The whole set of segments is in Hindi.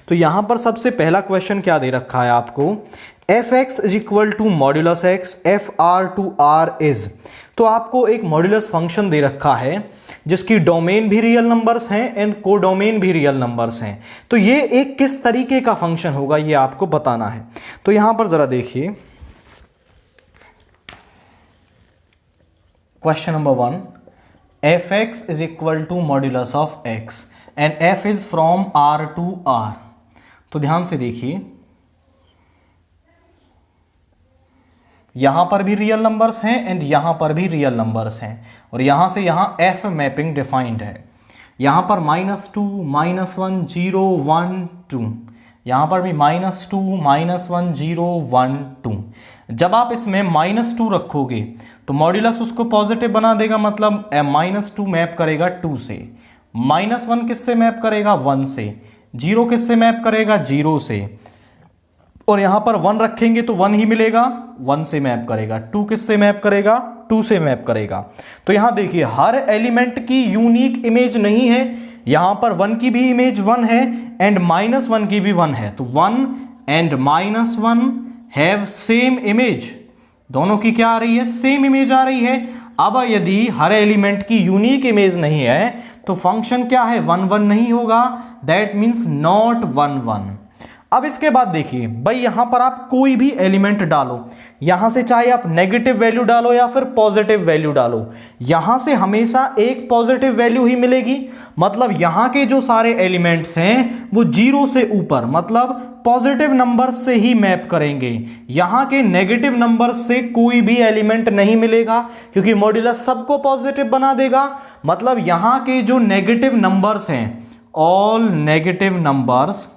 तो यहाँ पर सबसे पहला क्वेश्चन क्या दे रखा है आपको, f x is equal to modulus x f R to R is. तो आपको एक मॉड्यूलस फंक्शन दे रखा है जिसकी डोमेन भी रियल नंबर्स हैं एंड कोडोमेन भी रियल नंबर्स हैं। तो ये एक किस तरीके का फंक्शन होगा ये आपको बताना है। तो यहां पर जरा देखिए question number 1, f x is equal to modulus of x and f is from R to R. तो ध्यान से देखिए, यहां पर भी रियल नंबर्स हैं एंड यहां पर भी रियल नंबर्स हैं और यहां से यहां एफ मैपिंग डिफाइंड है। यहां पर -2 -1 0 1 2, यहां पर भी -2 -1 0 1 2। जब आप इसमें -2 रखोगे तो मॉड्यूलस उसको पॉजिटिव बना देगा, मतलब -2 मैप करेगा 2 से, -1 किससे मैप करेगा 1 से, 0 किससे मैप करेगा 0 से, और यहां पर 1 रखेंगे तो 1 ही मिलेगा, 1 से मैप करेगा, 2 किससे मैप करेगा 2 से मैप करेगा। तो यहां देखिए हर एलिमेंट की यूनिक इमेज नहीं है, यहां पर 1 की भी इमेज 1 है एंड -1 की भी 1 है। तो 1 एंड -1 हैव सेम इमेज, दोनों की क्या आ रही है, सेम इमेज आ रही है। अब यदि हर एलिमेंट की यूनिक इमेज नहीं है तो फंक्शन क्या है 1 1 नहीं होगा, दैट मीन्स नॉट 1 1। अब इसके बाद देखिए भाई यहां पर आप कोई भी एलिमेंट डालो, यहां से चाहे आप नेगेटिव वैल्यू डालो या फिर पॉजिटिव वैल्यू डालो, यहां से हमेशा एक पॉजिटिव वैल्यू ही मिलेगी। मतलब यहां के जो सारे एलिमेंट्स हैं वो 0 से ऊपर मतलब पॉजिटिव नंबर से ही मैप करेंगे, यहां के नेगेटिव नंबर से कोई भी एलिमेंट नहीं मिलेगा क्योंकि मॉड्यूलस सबको पॉजिटिव बना देगा। मतलब यहां के जो नेगेटिव नंबर्स हैं, all negative numbers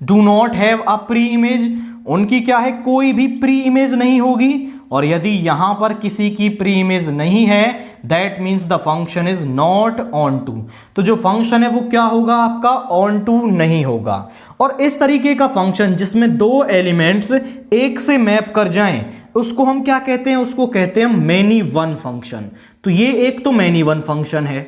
do not have a pre image, उनकी क्या है कोई भी प्री इमेज नहीं होगी। और यदि यहां पर किसी की प्री इमेज नहीं है that means the function is not onto. तो जो फंक्शन है वो क्या होगा आपका ऑन टू नहीं होगा। और इस तरीके का फंक्शन जिसमें दो एलिमेंट्स एक से मैप कर जाएं उसको हम क्या कहते हैं, उसको कहते हैं मैनी वन फंक्शन। तो ये एक तो मैनी वन फंक्शन है।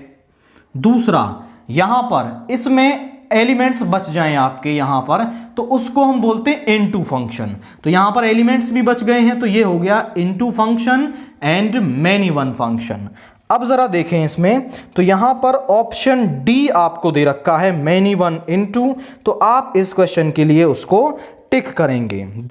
दूसरा यहां पर इसमें एलिमेंट्स बच जाएं आपके यहां पर तो उसको हम बोलते हैं इनटू फंक्शन। तो यहां पर एलिमेंट्स भी बच गए हैं तो ये हो गया into function and many one function. अब जरा देखें इसमें, तो यहां पर ऑप्शन डी आपको दे रखा है मैनी वन इनटू, तो आप इस क्वेश्चन के लिए उसको टिक करेंगे।